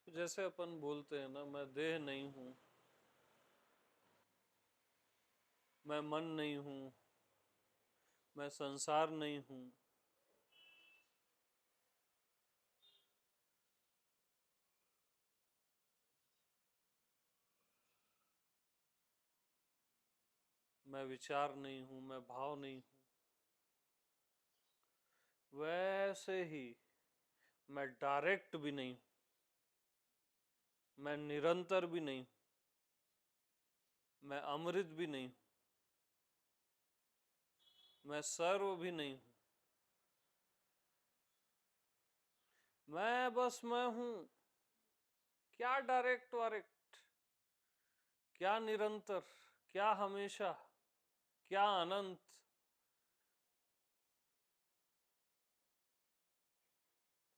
जैसे अपन बोलते हैं ना, मैं देह नहीं हूं, मैं मन नहीं हूं, मैं संसार नहीं हूं। मैं विचार नहीं हूं, मैं भाव नहीं हूं। वैसे ही मैं डायरेक्ट भी नहीं हूं, मैं निरंतर भी नहीं हूं, मैं अमृत भी नहीं हूं, मैं सर्व भी नहीं हूं। मैं बस मैं हूं। क्या डायरेक्ट वायरेक्ट, क्या निरंतर, क्या हमेशा, क्या अनंत।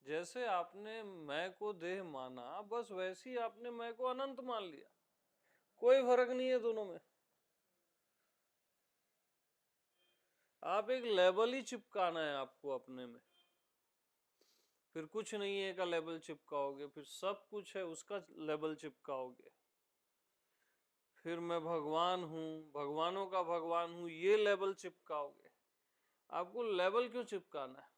जैसे आपने मैं को देह माना, बस वैसे ही आपने मैं को अनंत मान लिया। कोई फर्क नहीं है दोनों में। आप एक लेबल ही चिपकाना है आपको अपने में। फिर कुछ नहीं है का लेबल चिपकाओगे, फिर सब कुछ है उसका लेबल चिपकाओगे। फिर मैं भगवान हूं, भगवानों का भगवान हूं, ये लेबल चिपकाओगे। आपको लेबल क्यों चिपकाना है?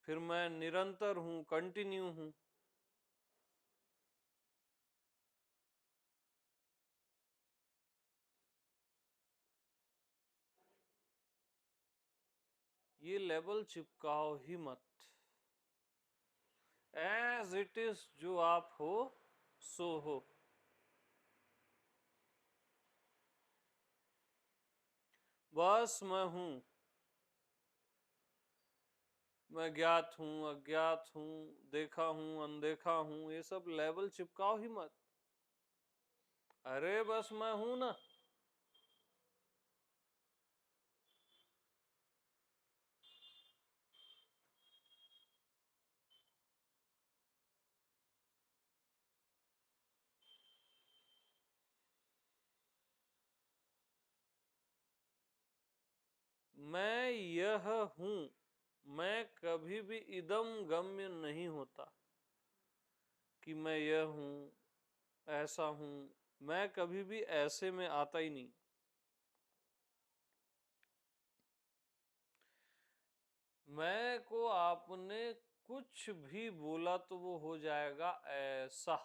फिर मैं निरंतर हूं, कंटिन्यू हूं। ये लेबल चिपकाओ ही मत। एज इट इज, जो आप हो सो हो। बस मैं हूं। मैं ज्ञात हूं, अज्ञात हूं, देखा हूं, अनदेखा हूं, ये सब लेबल चिपकाओ ही मत। अरे बस मैं हूं ना। मैं यह हूं। मैं कभी भी इदम गम्य नहीं होता कि मैं यह हूं, ऐसा हूं। मैं कभी भी ऐसे में आता ही नहीं। मैं को आपने कुछ भी बोला तो वो हो जाएगा ऐसा।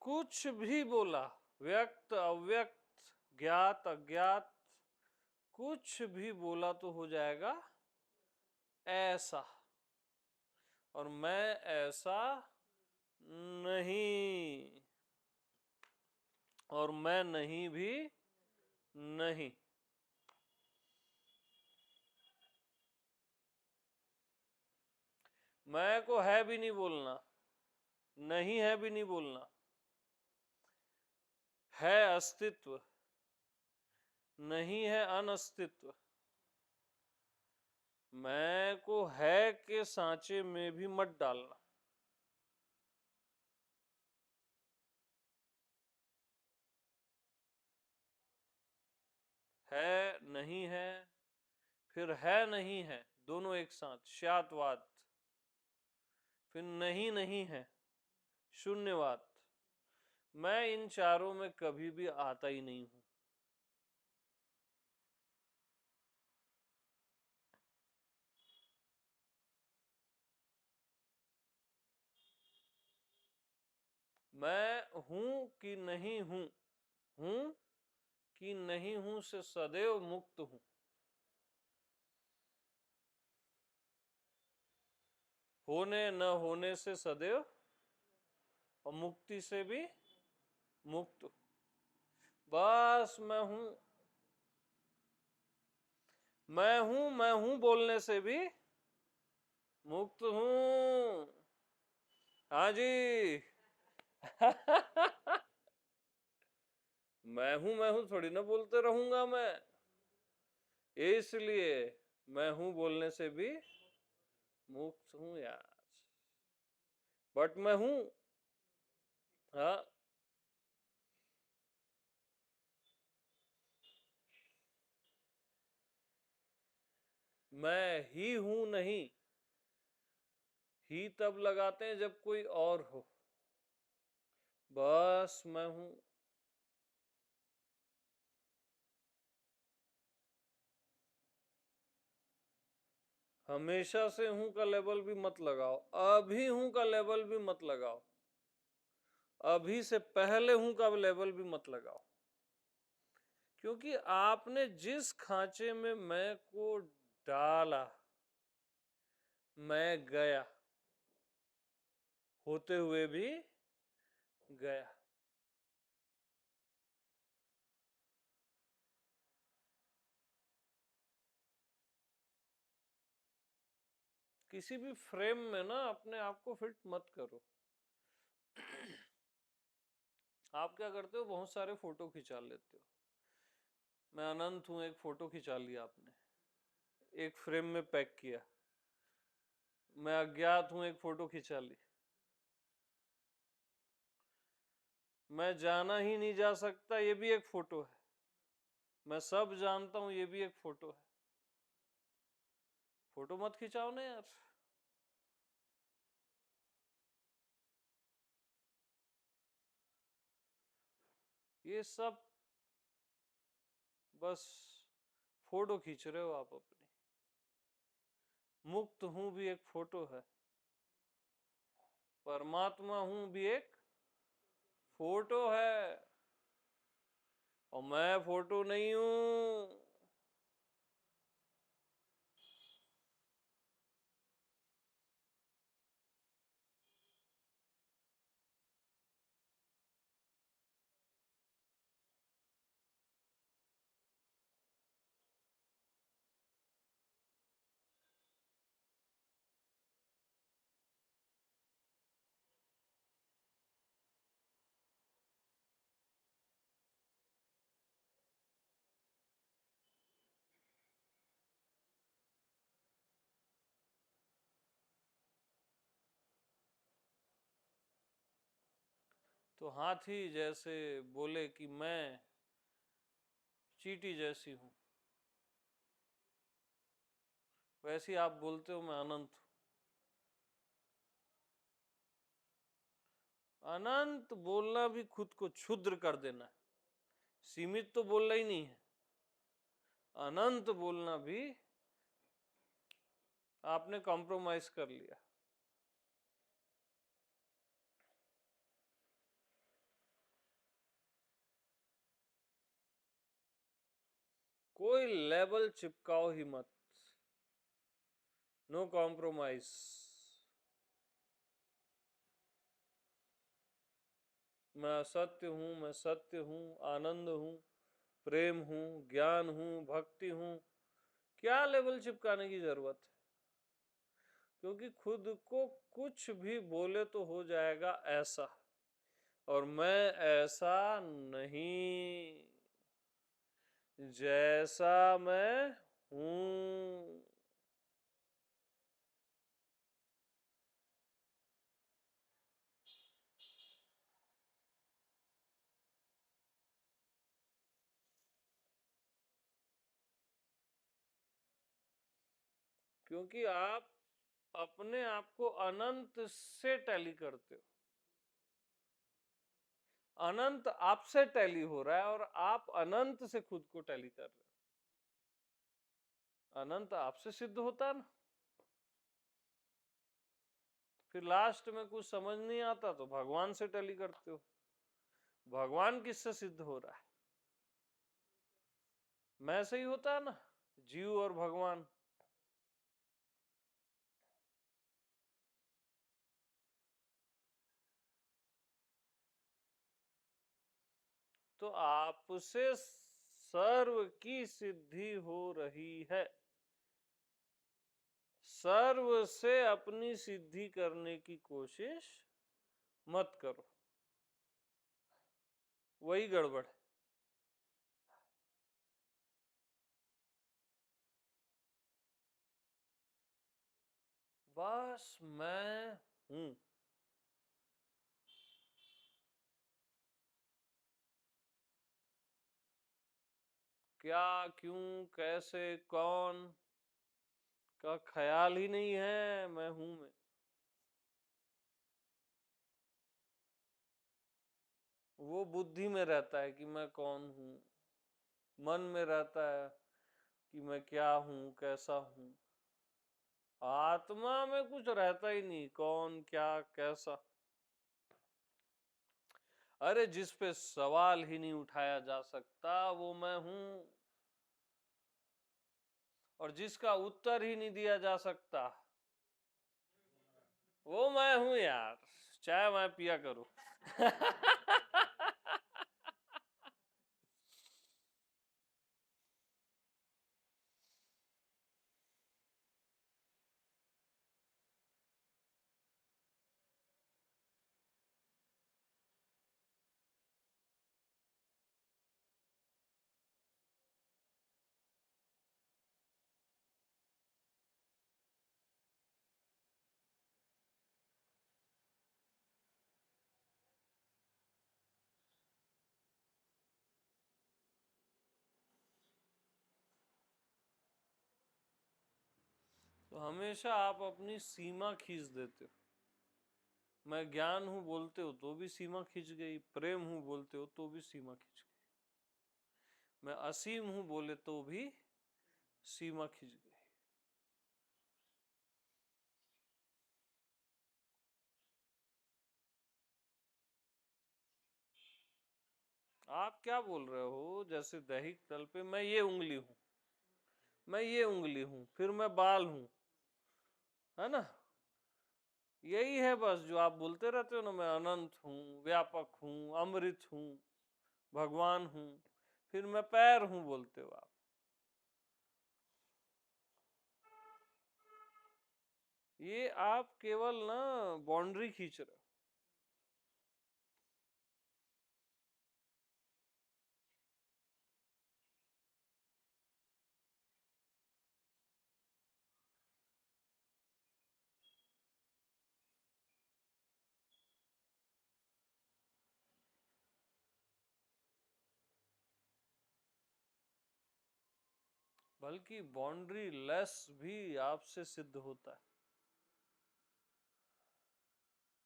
कुछ भी बोला, व्यक्त अव्यक्त, ज्ञात अज्ञात, कुछ भी बोला तो हो जाएगा ऐसा। और मैं ऐसा नहीं, और मैं नहीं भी नहीं। मैं को है भी नहीं बोलना, नहीं है भी नहीं बोलना। है अस्तित्व, नहीं है अनस्तित्व। मैं को है के सांचे में भी मत डालना। है नहीं है, फिर है नहीं है, दोनों एक साथ शातवाद। फिर नहीं नहीं है, शून्यवाद। मैं इन चारों में कभी भी आता ही नहीं हूं। मैं हूं कि नहीं हूं, हूं कि नहीं हूं से सदैव मुक्त हूं। होने न होने से सदैव, और मुक्ति से भी मुक्त। बस मैं हूं बोलने से भी मुक्त हूं। हाँ जी। मैं हूं थोड़ी ना बोलते रहूंगा मैं। इसलिए मैं हूं बोलने से भी मुक्त हूं यार। बट मैं हूं। हाँ। मैं ही हूं नहीं, ही तब लगाते हैं जब कोई और हो, बस मैं हूं। हमेशा से हूं का लेबल भी मत लगाओ, अभी हूं का लेबल भी मत लगाओ, अभी से पहले हूं का लेबल भी मत लगाओ। क्योंकि आपने जिस खांचे में मैं को डाला, मैं गया, होते हुए भी गया। किसी भी फ्रेम में ना अपने आप को फिट मत करो। आप क्या करते हो, बहुत सारे फोटो खिंचा लेते हो। मैं अनंत हूं, एक फोटो खिंचा लिया आपने, एक फ्रेम में पैक किया। मैं अज्ञात हूं, एक फोटो खिंचा ली। मैं जाना ही नहीं जा सकता, ये भी एक फोटो है। मैं सब जानता हूं, ये भी एक फोटो है। फोटो मत खिंचाओ ना यार। ये सब बस फोटो खींच रहे हो आप अपनी। मुक्त हूं भी एक फोटो है, परमात्मा हूं भी एक फोटो है, और मैं फोटो नहीं हूं। तो हाथी जैसे बोले कि मैं चींटी जैसी हूं, वैसे ही आप बोलते हो मैं अनंत हूं। अनंत बोलना भी खुद को क्षुद्र कर देना है, सीमित तो बोलना ही नहीं है। अनंत बोलना भी आपने कॉम्प्रोमाइज कर लिया। कोई लेबल चिपकाओ ही मत, नो कॉम्प्रोमाइज। मैं असत्य हूं, मैं सत्य हूं, आनंद हूं, प्रेम हूं, ज्ञान हूं, भक्ति हूं। क्या लेबल चिपकाने की जरूरत है? क्योंकि खुद को कुछ भी बोले तो हो जाएगा ऐसा, और मैं ऐसा नहीं जैसा मैं हूं। क्योंकि आप अपने आप को अनंत से टैली करते हो, अनंत आपसे टैली हो रहा है, और आप अनंत से खुद को टैली कर रहे हो। अनंत आपसे सिद्ध होता है ना। फिर लास्ट में कुछ समझ नहीं आता तो भगवान से टैली करते हो। भगवान किससे सिद्ध हो रहा है? मैं से ही होता है ना, जीव और भगवान। तो आपसे सर्व की सिद्धि हो रही है। सर्व से अपनी सिद्धि करने की कोशिश मत करो, वही गड़बड़ है। बस मैं हूं। क्या, क्यों, कैसे, कौन, का ख्याल ही नहीं है मैं हूं में। वो बुद्धि में रहता है कि मैं कौन हूं, मन में रहता है कि मैं क्या हूं कैसा हूं। आत्मा में कुछ रहता ही नहीं, कौन क्या कैसा। अरे जिस पे सवाल ही नहीं उठाया जा सकता वो मैं हूं, और जिसका उत्तर ही नहीं दिया जा सकता वो मैं हूं यार, चाहे मैं पिया करूं। तो हमेशा आप अपनी सीमा खींच देते हो। मैं ज्ञान हूं बोलते हो तो भी सीमा खींच गई, प्रेम हूं बोलते हो तो भी सीमा खींच गई, मैं असीम हूं बोले तो भी सीमा खींच गई। आप क्या बोल रहे हो, जैसे दैहिक तल पे मैं ये उंगली हूं, मैं ये उंगली हूं, फिर मैं बाल हूं, है ना। यही है बस जो आप बोलते रहते हो ना, मैं अनंत हूं, व्यापक हूं, अमृत हूं, भगवान हूं, फिर मैं पैर हूं बोलते हो आप। ये आप केवल ना बाउंड्री खींच रहे हो। बल्कि बाउंड्री लेस भी आपसे सिद्ध होता है,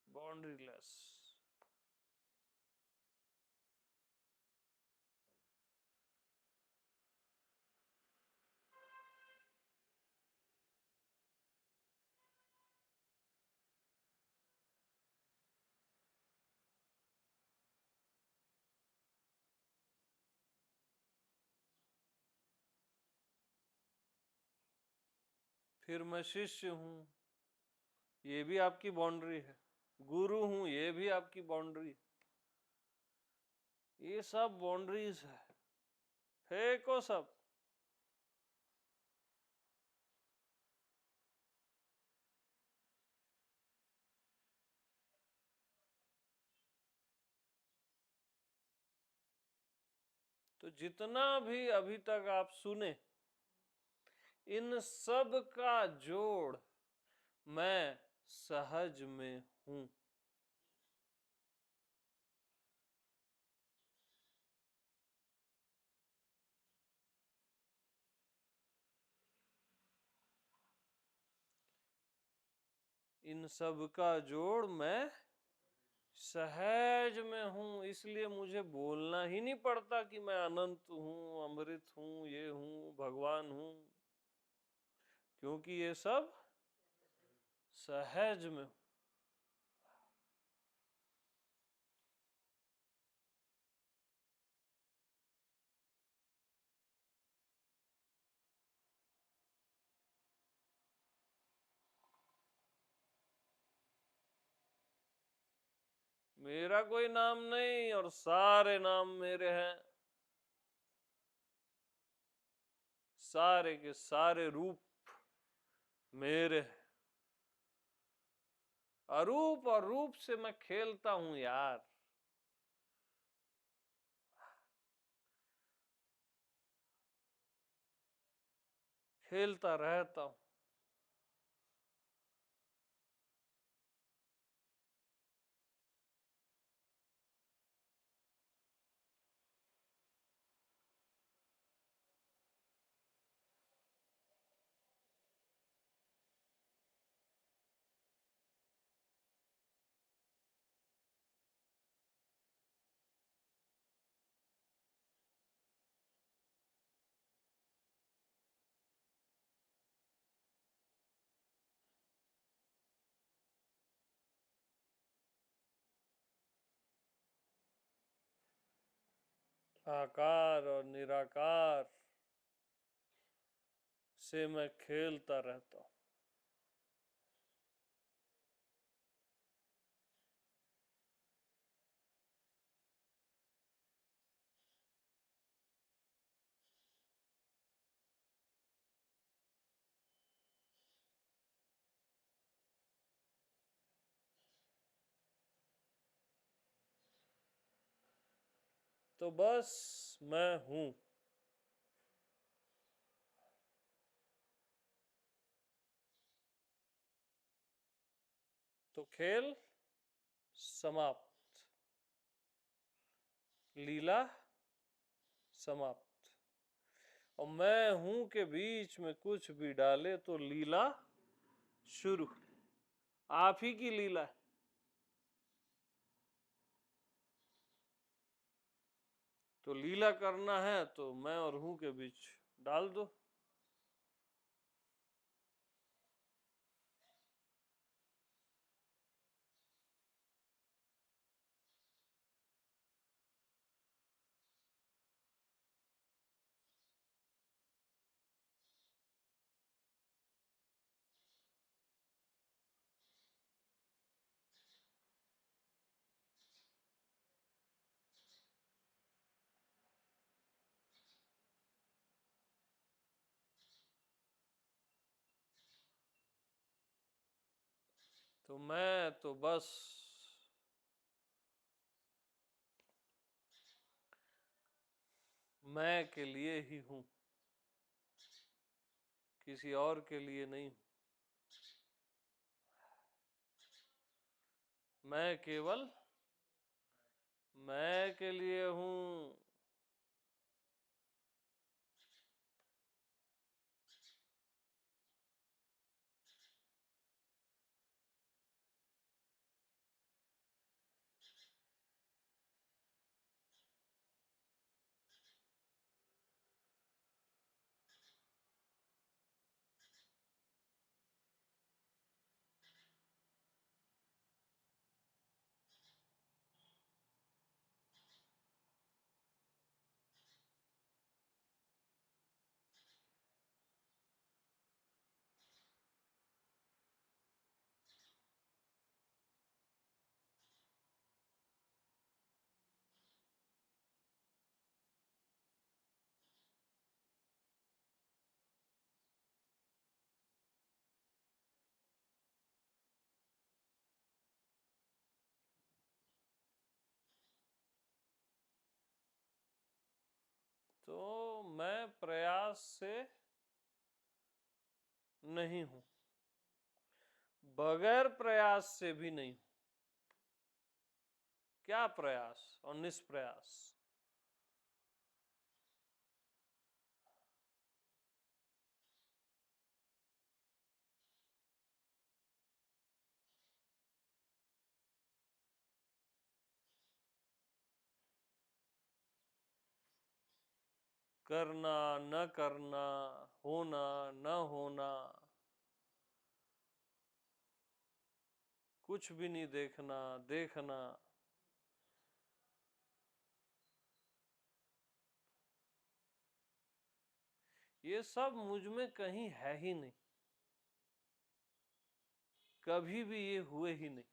बाउंड्री लेस। फिर मैं शिष्य हूं, ये भी आपकी बाउंड्री है। गुरु हूं, ये भी आपकी बाउंड्री। ये सब बाउंड्रीज है, फेंको सब। तो जितना भी अभी तक आप सुने, इन सब का जोड़ मैं सहज में हूं। इन सब का जोड़ मैं सहज में हूं, इसलिए मुझे बोलना ही नहीं पड़ता कि मैं अनंत हूं, अमृत हूं, ये हूं, भगवान हूं, क्योंकि ये सब सहज में हूं। मेरा कोई नाम नहीं और सारे नाम मेरे हैं, सारे के सारे रूप मेरे हैं। अरूप और रूप से मैं खेलता हूं यार, खेलता रहता हूं। आकार और निराकार से मैं खेलता रहता हूँ। तो बस मैं हूं। तो खेल समाप्त, लीला समाप्त। और मैं हूं के बीच में कुछ भी डाले तो लीला शुरू। आप ही की लीला है। तो लीला करना है तो मैं और हूं के बीच डाल दो। तो मैं तो बस मैं के लिए ही हूं, किसी और के लिए नहीं। मैं केवल मैं के लिए हूं। तो मैं प्रयास से नहीं हूं, बगैर प्रयास से भी नहीं हूं। क्या प्रयास और निष्प्रयास? करना न करना, होना न होना, कुछ भी नहीं देखना देखना, ये सब मुझ में कहीं है ही नहीं, कभी भी ये हुए ही नहीं।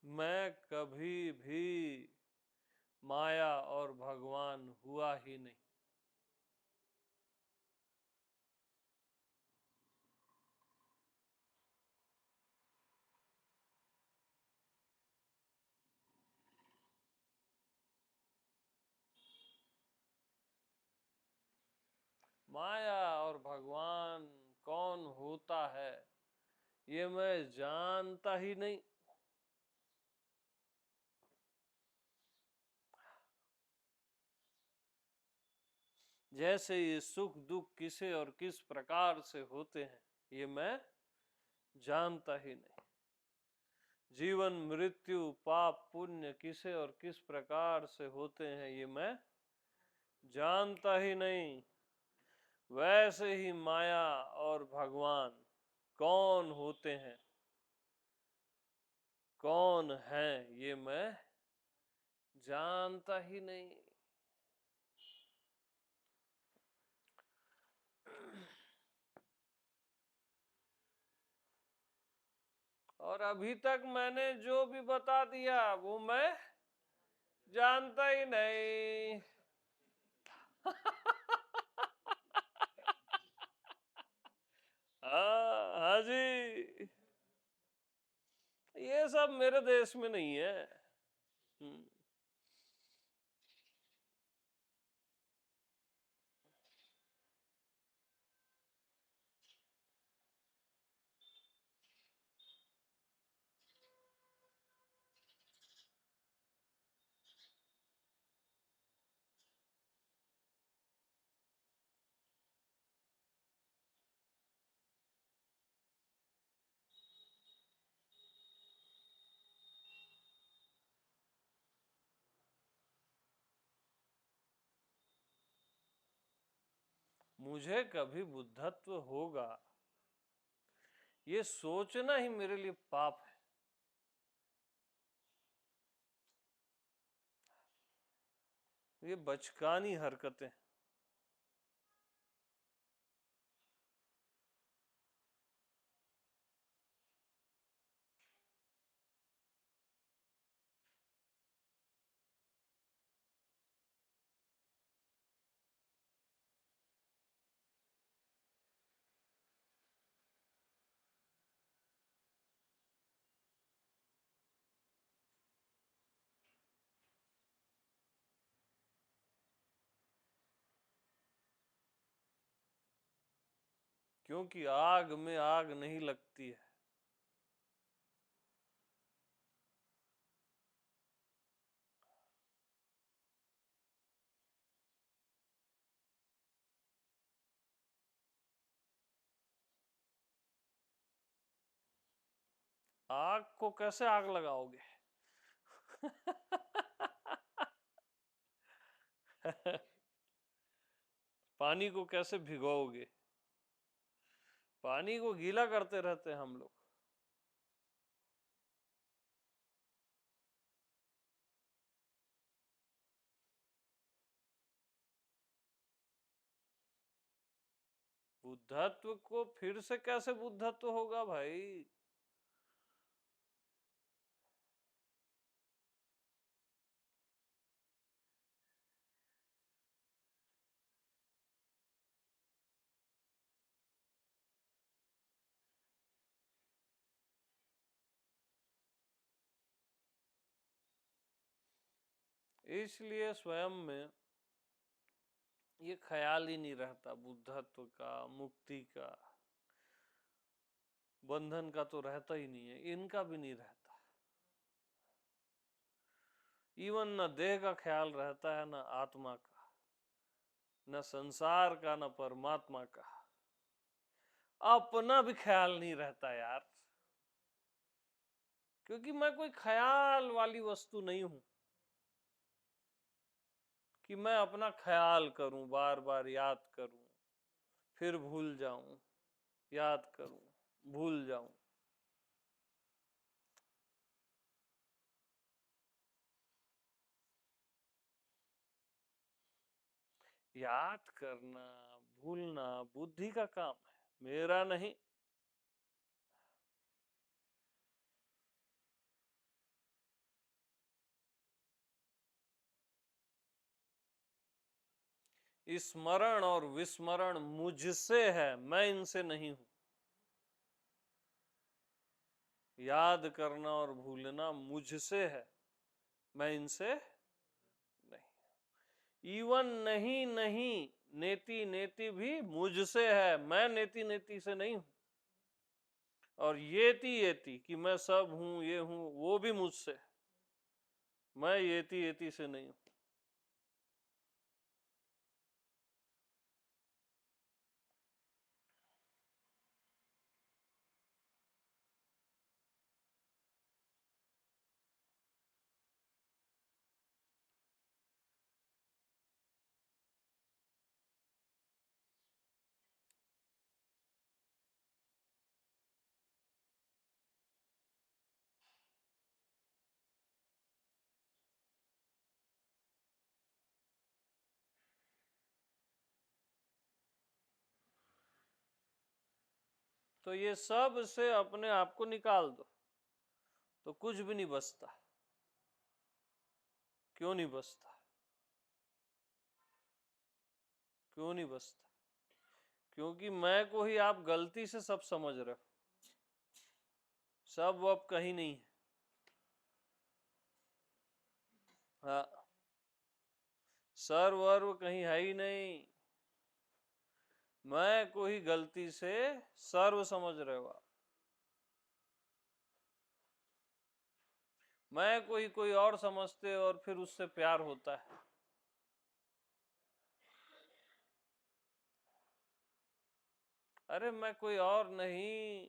मैं कभी भी माया और भगवान हुआ ही नहीं। माया और भगवान कौन होता है ये मैं जानता ही नहीं। जैसे ये सुख दुख किसे और किस प्रकार से होते हैं ये मैं जानता ही नहीं। जीवन मृत्यु पाप पुण्य किसे और किस प्रकार से होते हैं ये मैं जानता ही नहीं। वैसे ही माया और भगवान कौन होते हैं कौन है ये मैं जानता ही नहीं। और अभी तक मैंने जो भी बता दिया वो मैं जानता ही नहीं। हाँ हाँ जी, ये सब मेरे देश में नहीं है। हम्म। मुझे कभी बुद्धत्व होगा ये सोचना ही मेरे लिए पाप है। ये बचकानी हरकतें। क्योंकि आग में आग नहीं लगती है। आग को कैसे आग लगाओगे? पानी को कैसे भिगोओगे? पानी को गीला करते रहते हैं हम लोग। बुद्धत्व को फिर से कैसे बुद्धत्व होगा भाई? इसलिए स्वयं में ये ख्याल ही नहीं रहता बुद्धत्व का, मुक्ति का, बंधन का तो रहता ही नहीं है, इनका भी नहीं रहता। इवन न देह का ख्याल रहता है, न आत्मा का, न संसार का, न परमात्मा का। अपना भी ख्याल नहीं रहता यार, क्योंकि मैं कोई ख्याल वाली वस्तु नहीं हूं कि मैं अपना ख्याल करूं, बार बार याद करूं, फिर भूल जाऊं, याद करूं, भूल जाऊं। याद करना भूलना बुद्धि का काम है, मेरा नहीं। स्मरण और विस्मरण मुझसे है, मैं इनसे नहीं हूं। याद करना और भूलना मुझसे है, मैं इनसे नहीं। इवन नहीं नहीं, नेति नेति भी मुझसे है, मैं नेति नेति से नहीं हूं। और येति येति कि मैं सब हूं, ये हूं, वो भी मुझसे, मैं येति येति से नहीं हूं। तो ये सब से अपने आप को निकाल दो तो कुछ भी नहीं बचता। क्यों नहीं बचता? क्यों नहीं बचता? क्योंकि मैं को ही आप गलती से सब समझ रहे हो। सब अब कहीं नहीं है। हाँ, सर्व वर्व कहीं है ही नहीं। मैं को ही गलती से सर्व समझ रहे हो आप। मैं को ही कोई और समझते हो और फिर उससे प्यार होता है। अरे मैं कोई और नहीं।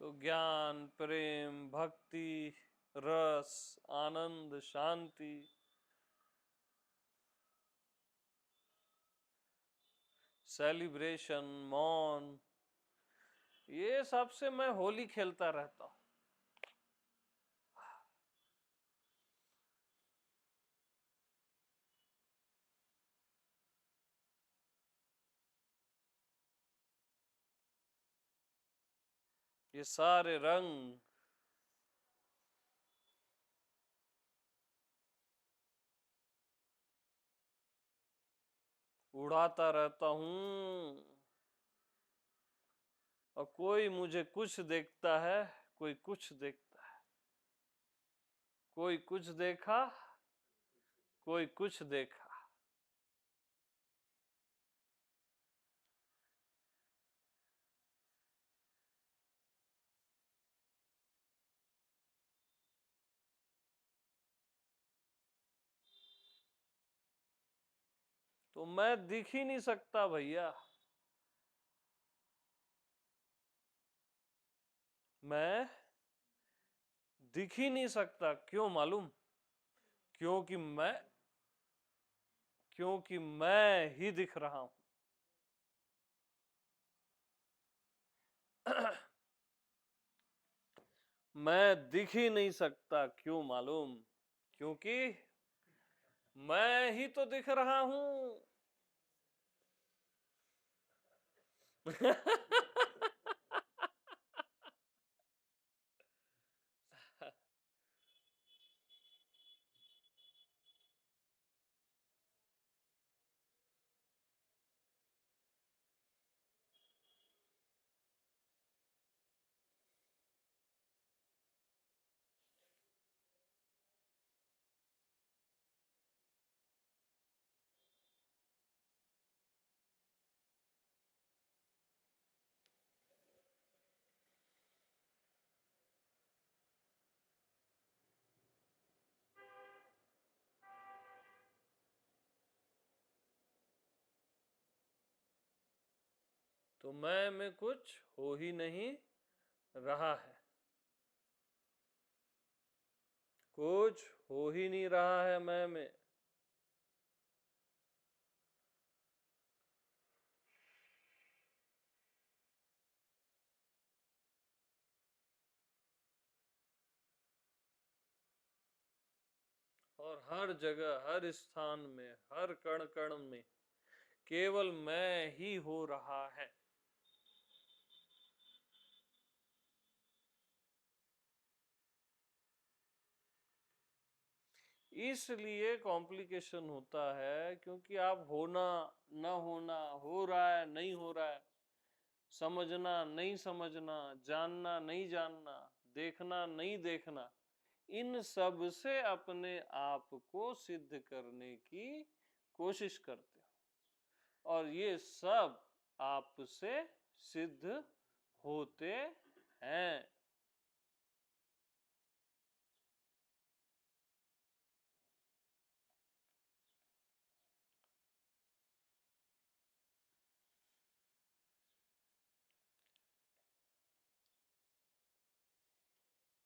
तो ज्ञान, प्रेम, भक्ति, रस, आनंद, शांति, सेलिब्रेशन, मौन, ये सब से मैं होली खेलता रहता हूं। ये सारे रंग उड़ाता रहता हूं। और कोई मुझे कुछ देखता है, कोई कुछ देखता है। कोई कुछ देखा, कोई कुछ देखा। तो मैं दिख ही नहीं सकता भैया। मैं दिख ही नहीं सकता। क्यों मालूम? क्योंकि मैं क्योंकि मैं ही दिख रहा हूं। मैं दिख ही नहीं सकता। क्यों मालूम? क्योंकि मैं ही तो दिख रहा हूं। तो मैं में कुछ हो ही नहीं रहा है, कुछ हो ही नहीं रहा है मैं में। और हर जगह, हर स्थान में, हर कण कण में केवल मैं ही हो रहा है। इसलिए कॉम्प्लिकेशन होता है, क्योंकि आप होना, न होना, हो रहा है, नहीं हो रहा है, समझना नहीं समझना, जानना नहीं जानना, देखना नहीं देखना, इन सब से अपने आप को सिद्ध करने की कोशिश करते हो, और ये सब आपसे सिद्ध होते हैं।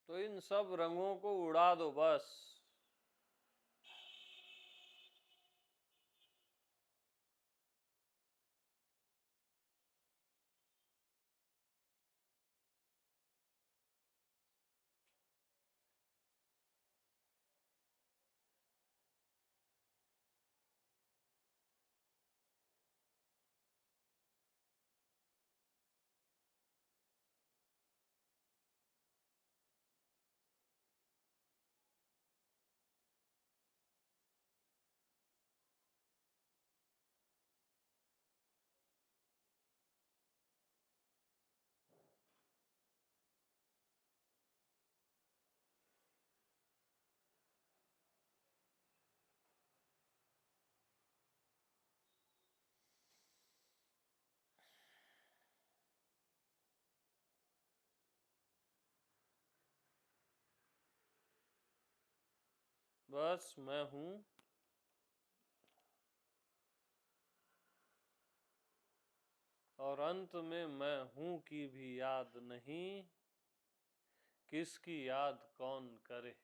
तो इन सब रंगों को उड़ा दो बस। बस मैं हूं, और अंत में मैं हूं की भी याद नहीं, किसकी याद कौन करे।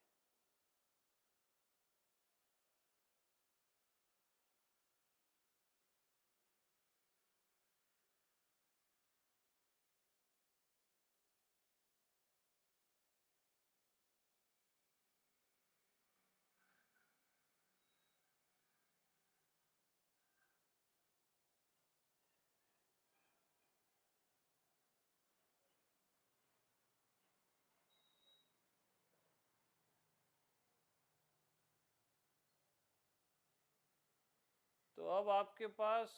तो अब आपके पास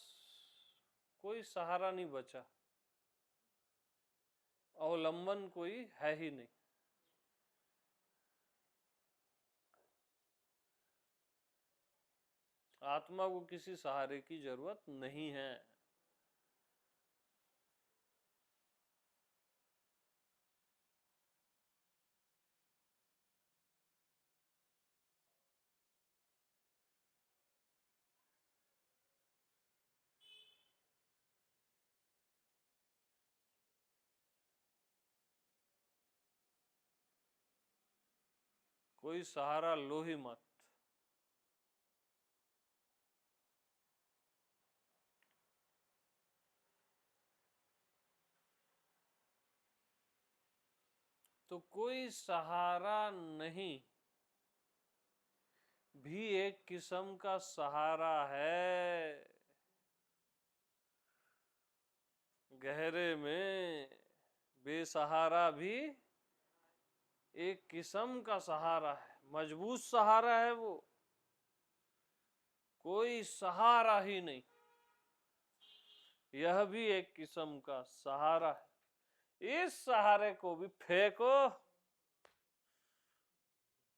कोई सहारा नहीं बचा, अवलंबन कोई है ही नहीं। आत्मा को किसी सहारे की जरूरत नहीं है। कोई सहारा लो ही मत। तो कोई सहारा नहीं भी एक किस्म का सहारा है। गहरे में बेसहारा भी एक किस्म का सहारा है, मजबूत सहारा है वो, कोई सहारा ही नहीं, यह भी एक किस्म का सहारा है। इस सहारे को भी फेंको,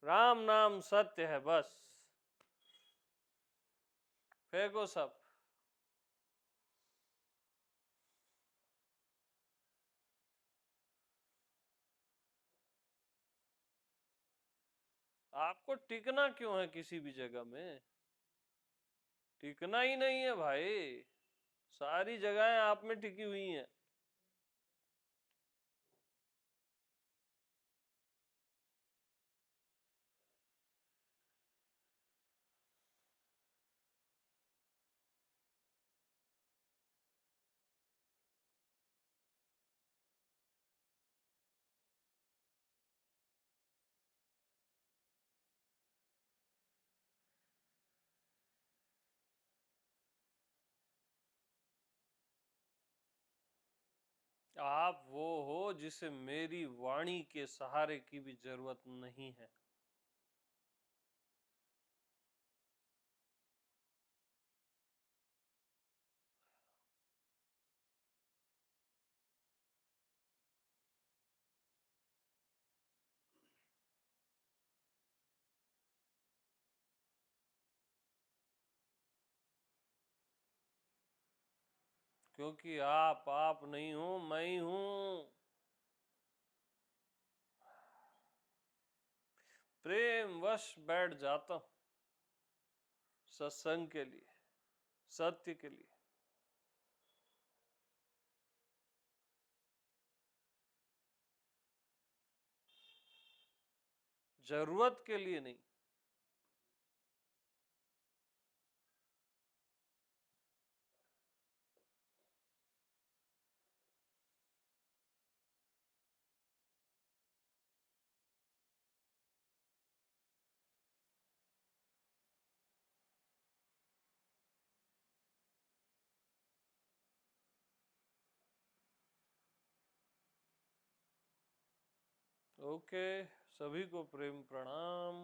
राम नाम सत्य है, बस फेंको सब। आपको टिकना क्यों है किसी भी जगह में? टिकना ही नहीं है भाई, सारी जगहें आप में टिकी हुई हैं। आप वो हो जिसे मेरी वाणी के सहारे की भी जरूरत नहीं है। क्योंकि आप नहीं हो, मैं ही हूं। प्रेम वश बैठ जाता हूं सत्संग के लिए, सत्य के लिए, जरूरत के लिए नहीं। ओके, सभी को प्रेम प्रणाम।